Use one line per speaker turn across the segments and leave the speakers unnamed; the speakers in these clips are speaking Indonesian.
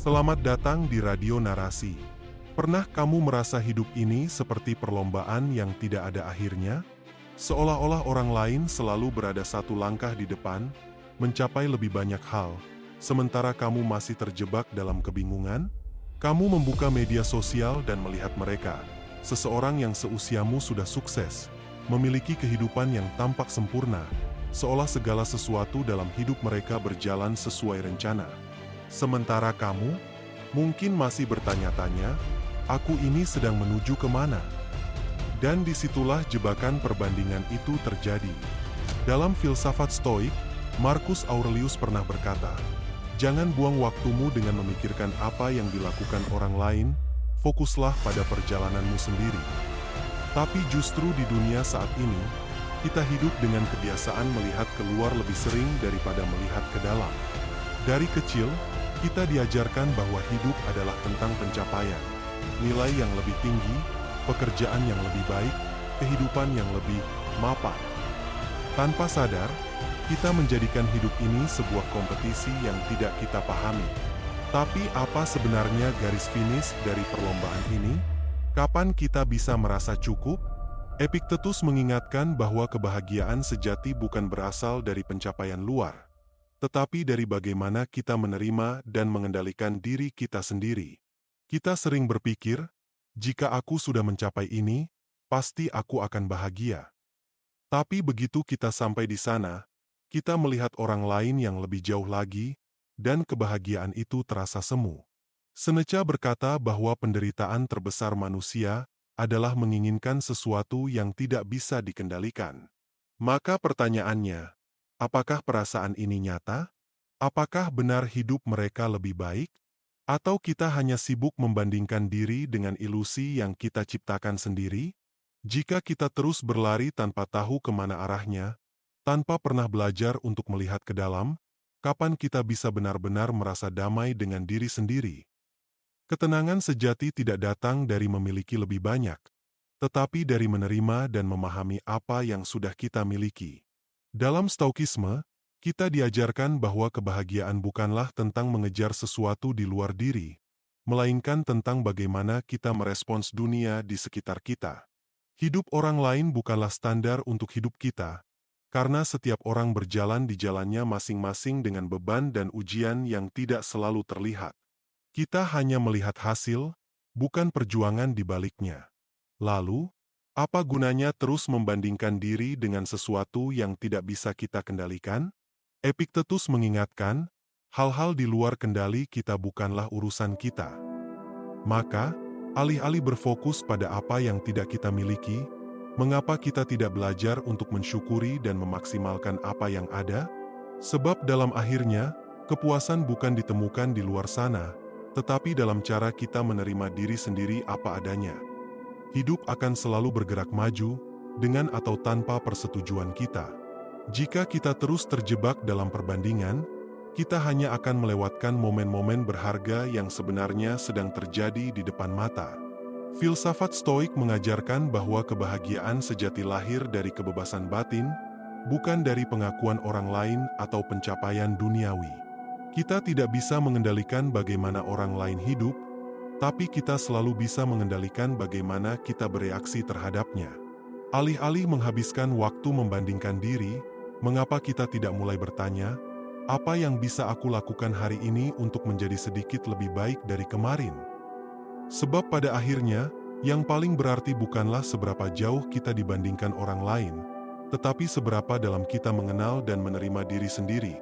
Selamat datang di Radio Narasi. Pernah kamu merasa hidup ini seperti perlombaan yang tidak ada akhirnya? Seolah-olah orang lain selalu berada satu langkah di depan, mencapai lebih banyak hal, sementara kamu masih terjebak dalam kebingungan? Kamu membuka media sosial dan melihat mereka, seseorang yang seusiamu sudah sukses, memiliki kehidupan yang tampak sempurna, seolah segala sesuatu dalam hidup mereka berjalan sesuai rencana. Sementara kamu, mungkin masih bertanya-tanya, aku ini sedang menuju kemana? Dan disitulah jebakan perbandingan itu terjadi. Dalam filsafat Stoik, Marcus Aurelius pernah berkata, jangan buang waktumu dengan memikirkan apa yang dilakukan orang lain, fokuslah pada perjalananmu sendiri. Tapi justru di dunia saat ini, kita hidup dengan kebiasaan melihat keluar lebih sering daripada melihat ke dalam. Dari kecil, kita diajarkan bahwa hidup adalah tentang pencapaian, nilai yang lebih tinggi, pekerjaan yang lebih baik, kehidupan yang lebih mapan. Tanpa sadar, kita menjadikan hidup ini sebuah kompetisi yang tidak kita pahami. Tapi apa sebenarnya garis finish dari perlombaan ini? Kapan kita bisa merasa cukup? Epictetus mengingatkan bahwa kebahagiaan sejati bukan berasal dari pencapaian luar, tetapi dari bagaimana kita menerima dan mengendalikan diri kita sendiri. Kita sering berpikir, jika aku sudah mencapai ini, pasti aku akan bahagia. Tapi begitu kita sampai di sana, kita melihat orang lain yang lebih jauh lagi, dan kebahagiaan itu terasa semu. Seneca berkata bahwa penderitaan terbesar manusia adalah menginginkan sesuatu yang tidak bisa dikendalikan. Maka pertanyaannya, apakah perasaan ini nyata? Apakah benar hidup mereka lebih baik? Atau kita hanya sibuk membandingkan diri dengan ilusi yang kita ciptakan sendiri? Jika kita terus berlari tanpa tahu kemana arahnya, tanpa pernah belajar untuk melihat ke dalam, kapan kita bisa benar-benar merasa damai dengan diri sendiri? Ketenangan sejati tidak datang dari memiliki lebih banyak, tetapi dari menerima dan memahami apa yang sudah kita miliki. Dalam Stoikisme, kita diajarkan bahwa kebahagiaan bukanlah tentang mengejar sesuatu di luar diri, melainkan tentang bagaimana kita merespons dunia di sekitar kita. Hidup orang lain bukanlah standar untuk hidup kita, karena setiap orang berjalan di jalannya masing-masing dengan beban dan ujian yang tidak selalu terlihat. Kita hanya melihat hasil, bukan perjuangan di baliknya. Lalu, apa gunanya terus membandingkan diri dengan sesuatu yang tidak bisa kita kendalikan? Epictetus mengingatkan, hal-hal di luar kendali kita bukanlah urusan kita. Maka, alih-alih berfokus pada apa yang tidak kita miliki, mengapa kita tidak belajar untuk mensyukuri dan memaksimalkan apa yang ada? Sebab dalam akhirnya, kepuasan bukan ditemukan di luar sana, tetapi dalam cara kita menerima diri sendiri apa adanya. Hidup akan selalu bergerak maju, dengan atau tanpa persetujuan kita. Jika kita terus terjebak dalam perbandingan, kita hanya akan melewatkan momen-momen berharga yang sebenarnya sedang terjadi di depan mata. Filsafat Stoik mengajarkan bahwa kebahagiaan sejati lahir dari kebebasan batin, bukan dari pengakuan orang lain atau pencapaian duniawi. Kita tidak bisa mengendalikan bagaimana orang lain hidup, tapi kita selalu bisa mengendalikan bagaimana kita bereaksi terhadapnya. Alih-alih menghabiskan waktu membandingkan diri, mengapa kita tidak mulai bertanya, apa yang bisa aku lakukan hari ini untuk menjadi sedikit lebih baik dari kemarin? Sebab pada akhirnya, yang paling berarti bukanlah seberapa jauh kita dibandingkan orang lain, tetapi seberapa dalam kita mengenal dan menerima diri sendiri.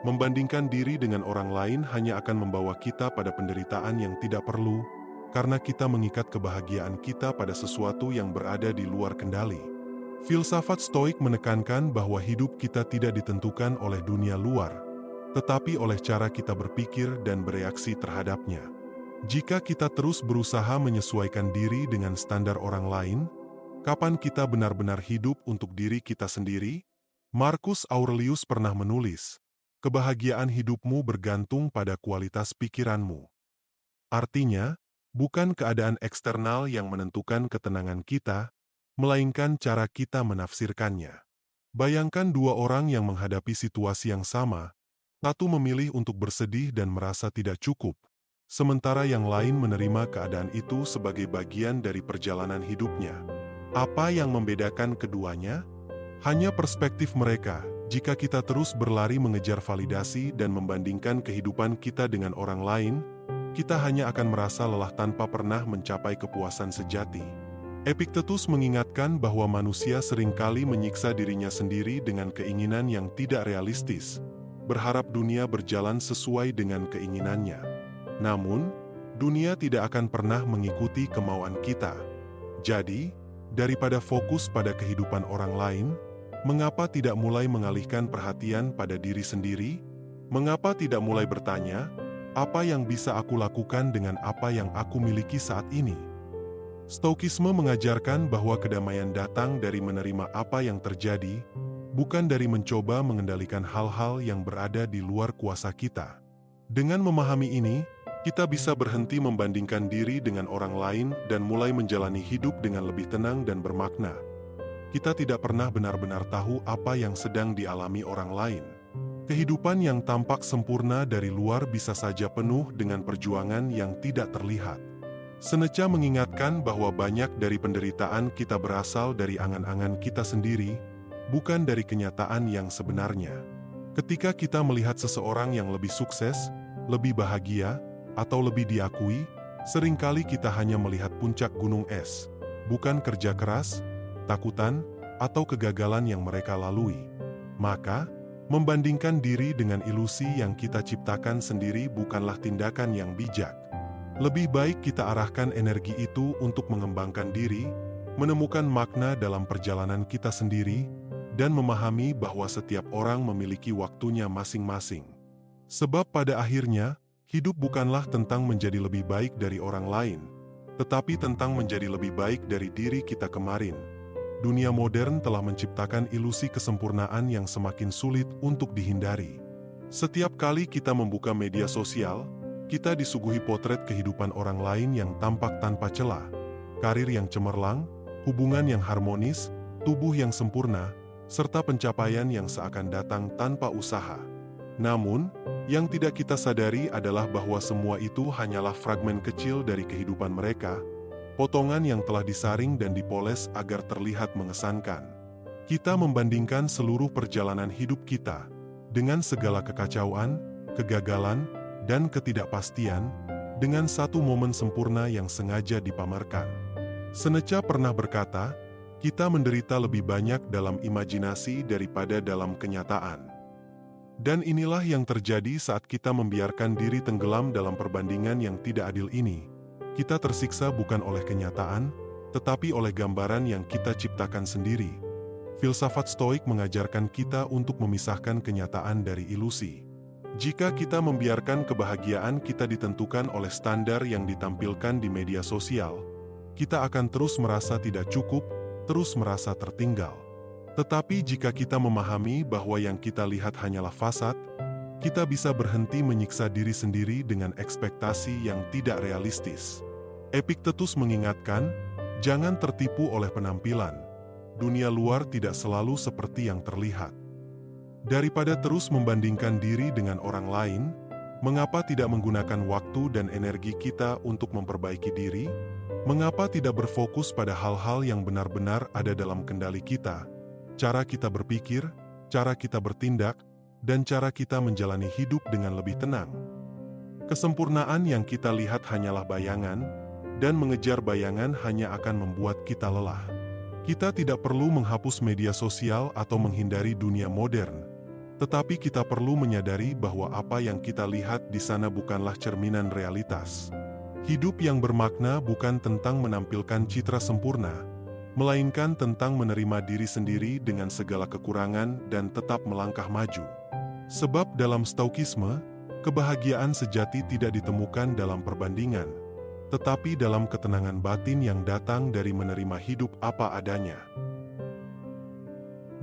Membandingkan diri dengan orang lain hanya akan membawa kita pada penderitaan yang tidak perlu, karena kita mengikat kebahagiaan kita pada sesuatu yang berada di luar kendali. Filsafat Stoik menekankan bahwa hidup kita tidak ditentukan oleh dunia luar, tetapi oleh cara kita berpikir dan bereaksi terhadapnya. Jika kita terus berusaha menyesuaikan diri dengan standar orang lain, kapan kita benar-benar hidup untuk diri kita sendiri? Marcus Aurelius pernah menulis, kebahagiaan hidupmu bergantung pada kualitas pikiranmu. Artinya, bukan keadaan eksternal yang menentukan ketenangan kita, melainkan cara kita menafsirkannya. Bayangkan dua orang yang menghadapi situasi yang sama, satu memilih untuk bersedih dan merasa tidak cukup, sementara yang lain menerima keadaan itu sebagai bagian dari perjalanan hidupnya. Apa yang membedakan keduanya? Hanya perspektif mereka. Jika kita terus berlari mengejar validasi dan membandingkan kehidupan kita dengan orang lain, kita hanya akan merasa lelah tanpa pernah mencapai kepuasan sejati. Epictetus mengingatkan bahwa manusia seringkali menyiksa dirinya sendiri dengan keinginan yang tidak realistis, berharap dunia berjalan sesuai dengan keinginannya. Namun, dunia tidak akan pernah mengikuti kemauan kita. Jadi, daripada fokus pada kehidupan orang lain, mengapa tidak mulai mengalihkan perhatian pada diri sendiri? Mengapa tidak mulai bertanya, apa yang bisa aku lakukan dengan apa yang aku miliki saat ini? Stoikisme mengajarkan bahwa kedamaian datang dari menerima apa yang terjadi, bukan dari mencoba mengendalikan hal-hal yang berada di luar kuasa kita. Dengan memahami ini, kita bisa berhenti membandingkan diri dengan orang lain dan mulai menjalani hidup dengan lebih tenang dan bermakna. Kita tidak pernah benar-benar tahu apa yang sedang dialami orang lain. Kehidupan yang tampak sempurna dari luar bisa saja penuh dengan perjuangan yang tidak terlihat. Seneca mengingatkan bahwa banyak dari penderitaan kita berasal dari angan-angan kita sendiri, bukan dari kenyataan yang sebenarnya. Ketika kita melihat seseorang yang lebih sukses, lebih bahagia, atau lebih diakui, seringkali kita hanya melihat puncak gunung es, bukan kerja keras, takutan, atau kegagalan yang mereka lalui. Maka, membandingkan diri dengan ilusi yang kita ciptakan sendiri bukanlah tindakan yang bijak. Lebih baik kita arahkan energi itu untuk mengembangkan diri, menemukan makna dalam perjalanan kita sendiri, dan memahami bahwa setiap orang memiliki waktunya masing-masing. Sebab pada akhirnya, hidup bukanlah tentang menjadi lebih baik dari orang lain, tetapi tentang menjadi lebih baik dari diri kita kemarin. Dunia modern telah menciptakan ilusi kesempurnaan yang semakin sulit untuk dihindari. Setiap kali kita membuka media sosial, kita disuguhi potret kehidupan orang lain yang tampak tanpa celah, karir yang cemerlang, hubungan yang harmonis, tubuh yang sempurna, serta pencapaian yang seakan datang tanpa usaha. Namun, yang tidak kita sadari adalah bahwa semua itu hanyalah fragmen kecil dari kehidupan mereka, potongan yang telah disaring dan dipoles agar terlihat mengesankan. Kita membandingkan seluruh perjalanan hidup kita, dengan segala kekacauan, kegagalan, dan ketidakpastian, dengan satu momen sempurna yang sengaja dipamerkan. Seneca pernah berkata, kita menderita lebih banyak dalam imajinasi daripada dalam kenyataan. Dan inilah yang terjadi saat kita membiarkan diri tenggelam dalam perbandingan yang tidak adil ini. Kita tersiksa bukan oleh kenyataan, tetapi oleh gambaran yang kita ciptakan sendiri. Filsafat Stoik mengajarkan kita untuk memisahkan kenyataan dari ilusi. Jika kita membiarkan kebahagiaan kita ditentukan oleh standar yang ditampilkan di media sosial, kita akan terus merasa tidak cukup, terus merasa tertinggal. Tetapi jika kita memahami bahwa yang kita lihat hanyalah fasad, kita bisa berhenti menyiksa diri sendiri dengan ekspektasi yang tidak realistis. Epictetus mengingatkan, jangan tertipu oleh penampilan. Dunia luar tidak selalu seperti yang terlihat. Daripada terus membandingkan diri dengan orang lain, mengapa tidak menggunakan waktu dan energi kita untuk memperbaiki diri? Mengapa tidak berfokus pada hal-hal yang benar-benar ada dalam kendali kita? Cara kita berpikir, cara kita bertindak, dan cara kita menjalani hidup dengan lebih tenang. Kesempurnaan yang kita lihat hanyalah bayangan, dan mengejar bayangan hanya akan membuat kita lelah. Kita tidak perlu menghapus media sosial atau menghindari dunia modern, tetapi kita perlu menyadari bahwa apa yang kita lihat di sana bukanlah cerminan realitas. Hidup yang bermakna bukan tentang menampilkan citra sempurna, melainkan tentang menerima diri sendiri dengan segala kekurangan dan tetap melangkah maju. Sebab dalam Stoikisme, kebahagiaan sejati tidak ditemukan dalam perbandingan, tetapi dalam ketenangan batin yang datang dari menerima hidup apa adanya.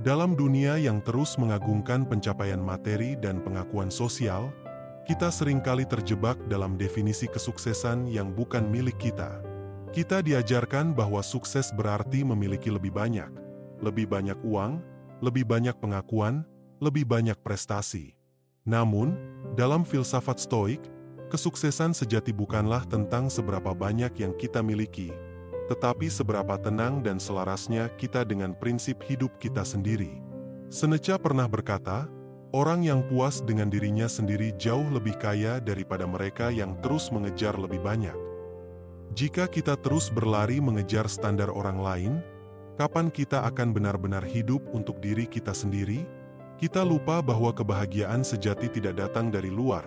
Dalam dunia yang terus mengagungkan pencapaian materi dan pengakuan sosial, kita seringkali terjebak dalam definisi kesuksesan yang bukan milik kita. Kita diajarkan bahwa sukses berarti memiliki lebih banyak uang, lebih banyak pengakuan, lebih banyak prestasi. Namun, dalam filsafat Stoik, Kesuksesan sejati bukanlah tentang seberapa banyak yang kita miliki, tetapi seberapa tenang dan selarasnya kita dengan prinsip hidup kita sendiri. Seneca pernah berkata, orang yang puas dengan dirinya sendiri jauh lebih kaya daripada mereka yang terus mengejar lebih banyak. Jika kita terus berlari mengejar standar orang lain, kapan kita akan benar-benar hidup untuk diri kita sendiri? Kita lupa bahwa kebahagiaan sejati tidak datang dari luar,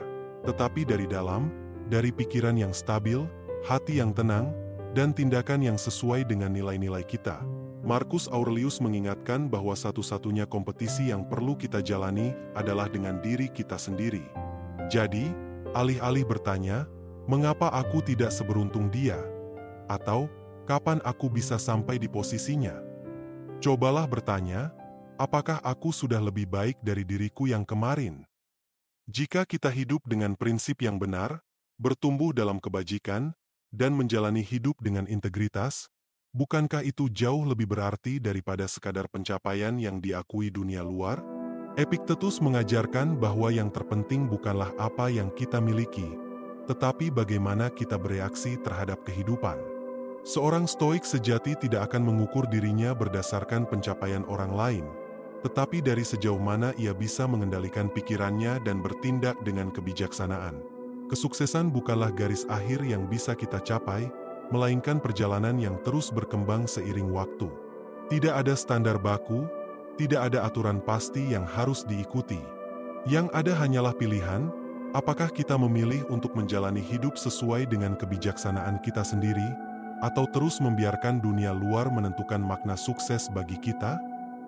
tetapi dari dalam, dari pikiran yang stabil, hati yang tenang, dan tindakan yang sesuai dengan nilai-nilai kita. Marcus Aurelius mengingatkan bahwa satu-satunya kompetisi yang perlu kita jalani adalah dengan diri kita sendiri. Jadi, alih-alih bertanya, "Mengapa aku tidak seberuntung dia?" atau "Kapan aku bisa sampai di posisinya?" cobalah bertanya, apakah aku sudah lebih baik dari diriku yang kemarin? Jika kita hidup dengan prinsip yang benar, bertumbuh dalam kebajikan, dan menjalani hidup dengan integritas, bukankah itu jauh lebih berarti daripada sekadar pencapaian yang diakui dunia luar? Epictetus mengajarkan bahwa yang terpenting bukanlah apa yang kita miliki, tetapi bagaimana kita bereaksi terhadap kehidupan. Seorang stoik sejati tidak akan mengukur dirinya berdasarkan pencapaian orang lain, tetapi dari sejauh mana ia bisa mengendalikan pikirannya dan bertindak dengan kebijaksanaan. Kesuksesan bukanlah garis akhir yang bisa kita capai, melainkan perjalanan yang terus berkembang seiring waktu. Tidak ada standar baku, tidak ada aturan pasti yang harus diikuti. Yang ada hanyalah pilihan, apakah kita memilih untuk menjalani hidup sesuai dengan kebijaksanaan kita sendiri, atau terus membiarkan dunia luar menentukan makna sukses bagi kita?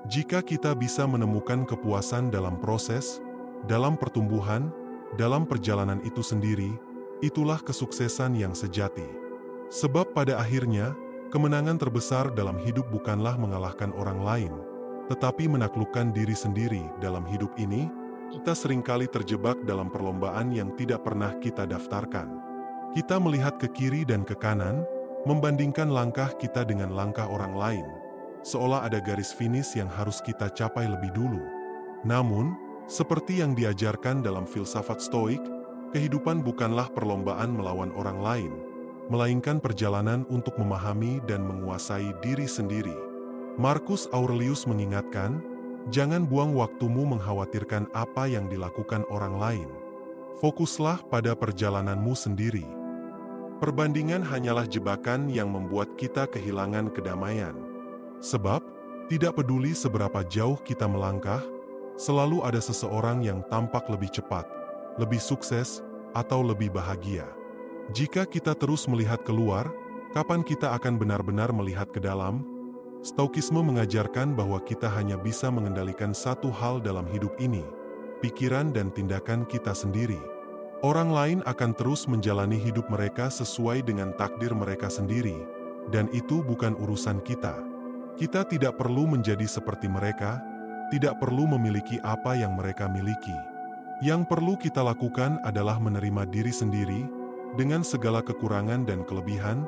Jika kita bisa menemukan kepuasan dalam proses, dalam pertumbuhan, dalam perjalanan itu sendiri, itulah kesuksesan yang sejati. Sebab pada akhirnya, kemenangan terbesar dalam hidup bukanlah mengalahkan orang lain, tetapi menaklukkan diri sendiri. Dalam hidup ini, kita seringkali terjebak dalam perlombaan yang tidak pernah kita daftarkan. Kita melihat ke kiri dan ke kanan, membandingkan langkah kita dengan langkah orang lain, seolah ada garis finish yang harus kita capai lebih dulu. Namun, seperti yang diajarkan dalam filsafat Stoik, kehidupan bukanlah perlombaan melawan orang lain, melainkan perjalanan untuk memahami dan menguasai diri sendiri. Marcus Aurelius mengingatkan, jangan buang waktumu mengkhawatirkan apa yang dilakukan orang lain. Fokuslah pada perjalananmu sendiri. Perbandingan hanyalah jebakan yang membuat kita kehilangan kedamaian. Sebab, tidak peduli seberapa jauh kita melangkah, selalu ada seseorang yang tampak lebih cepat, lebih sukses, atau lebih bahagia. Jika kita terus melihat keluar, kapan kita akan benar-benar melihat ke dalam? Stoikisme mengajarkan bahwa kita hanya bisa mengendalikan satu hal dalam hidup ini, pikiran dan tindakan kita sendiri. Orang lain akan terus menjalani hidup mereka sesuai dengan takdir mereka sendiri, dan itu bukan urusan kita. Kita tidak perlu menjadi seperti mereka, tidak perlu memiliki apa yang mereka miliki. Yang perlu kita lakukan adalah menerima diri sendiri, dengan segala kekurangan dan kelebihan,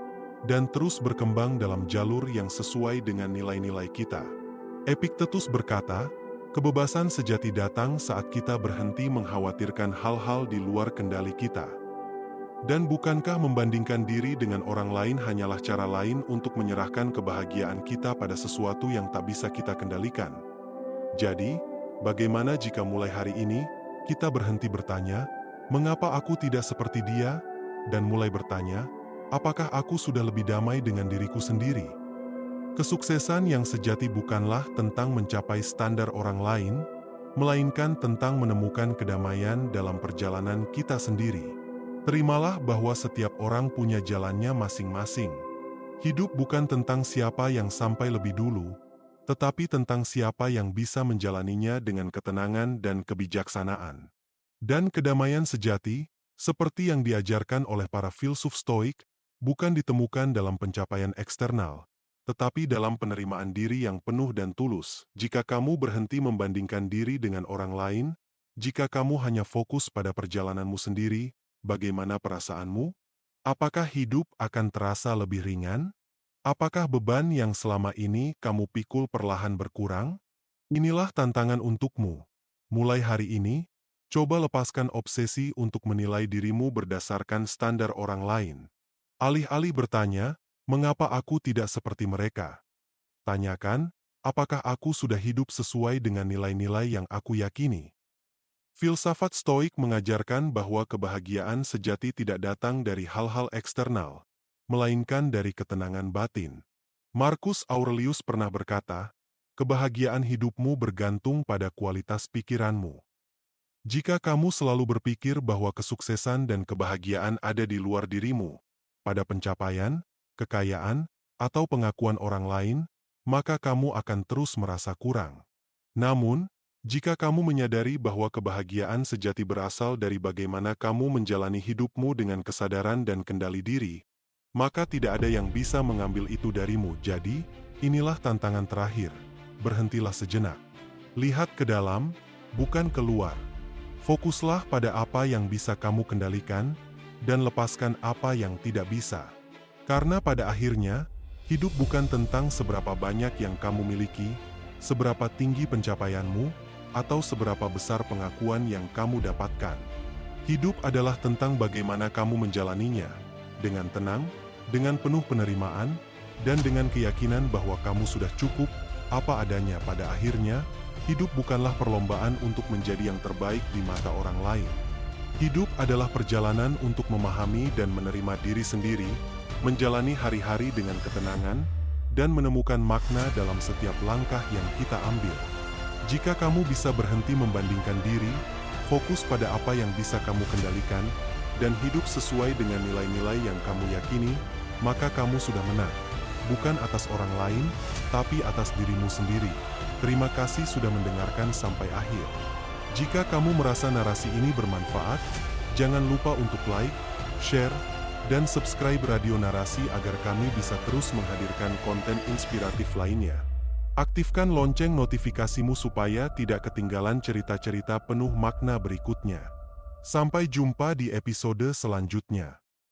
dan terus berkembang dalam jalur yang sesuai dengan nilai-nilai kita. Epictetus berkata, kebebasan sejati datang saat kita berhenti mengkhawatirkan hal-hal di luar kendali kita. Dan bukankah membandingkan diri dengan orang lain hanyalah cara lain untuk menyerahkan kebahagiaan kita pada sesuatu yang tak bisa kita kendalikan? Jadi, bagaimana jika mulai hari ini, kita berhenti bertanya, "Mengapa aku tidak seperti dia?" dan mulai bertanya, "Apakah aku sudah lebih damai dengan diriku sendiri?" Kesuksesan yang sejati bukanlah tentang mencapai standar orang lain, melainkan tentang menemukan kedamaian dalam perjalanan kita sendiri. Terimalah bahwa setiap orang punya jalannya masing-masing. Hidup bukan tentang siapa yang sampai lebih dulu, tetapi tentang siapa yang bisa menjalaninya dengan ketenangan dan kebijaksanaan. Dan kedamaian sejati, seperti yang diajarkan oleh para filsuf Stoik, bukan ditemukan dalam pencapaian eksternal, tetapi dalam penerimaan diri yang penuh dan tulus. Jika kamu berhenti membandingkan diri dengan orang lain, jika kamu hanya fokus pada perjalananmu sendiri, bagaimana perasaanmu? Apakah hidup akan terasa lebih ringan? Apakah beban yang selama ini kamu pikul perlahan berkurang? Inilah tantangan untukmu. Mulai hari ini, Coba lepaskan obsesi untuk menilai dirimu berdasarkan standar orang lain. Alih-alih bertanya, "Mengapa aku tidak seperti mereka?" Tanyakan, "Apakah aku sudah hidup sesuai dengan nilai-nilai yang aku yakini?" Filsafat Stoik mengajarkan bahwa kebahagiaan sejati tidak datang dari hal-hal eksternal, melainkan dari ketenangan batin. Marcus Aurelius pernah berkata, "Kebahagiaan hidupmu bergantung pada kualitas pikiranmu." Jika kamu selalu berpikir bahwa kesuksesan dan kebahagiaan ada di luar dirimu, pada pencapaian, kekayaan, atau pengakuan orang lain, maka kamu akan terus merasa kurang. Namun, jika kamu menyadari bahwa kebahagiaan sejati berasal dari bagaimana kamu menjalani hidupmu dengan kesadaran dan kendali diri, maka tidak ada yang bisa mengambil itu darimu. Jadi, inilah tantangan terakhir. Berhentilah sejenak. Lihat ke dalam, bukan keluar. Fokuslah pada apa yang bisa kamu kendalikan, dan lepaskan apa yang tidak bisa. Karena pada akhirnya, hidup bukan tentang seberapa banyak yang kamu miliki, seberapa tinggi pencapaianmu, atau seberapa besar pengakuan yang kamu dapatkan. Hidup adalah tentang bagaimana kamu menjalaninya, dengan tenang, dengan penuh penerimaan, dan dengan keyakinan bahwa kamu sudah cukup, apa adanya. Pada akhirnya, hidup bukanlah perlombaan untuk menjadi yang terbaik di mata orang lain. Hidup adalah perjalanan untuk memahami dan menerima diri sendiri, menjalani hari-hari dengan ketenangan, dan menemukan makna dalam setiap langkah yang kita ambil. Jika kamu bisa berhenti membandingkan diri, fokus pada apa yang bisa kamu kendalikan, dan hidup sesuai dengan nilai-nilai yang kamu yakini, maka kamu sudah menang. Bukan atas orang lain, tapi atas dirimu sendiri. Terima kasih sudah mendengarkan sampai akhir. Jika kamu merasa narasi ini bermanfaat, jangan lupa untuk like, share, dan subscribe Radio Narasi agar kami bisa terus menghadirkan konten inspiratif lainnya. Aktifkan lonceng notifikasimu supaya tidak ketinggalan cerita-cerita penuh makna berikutnya. Sampai jumpa di episode selanjutnya.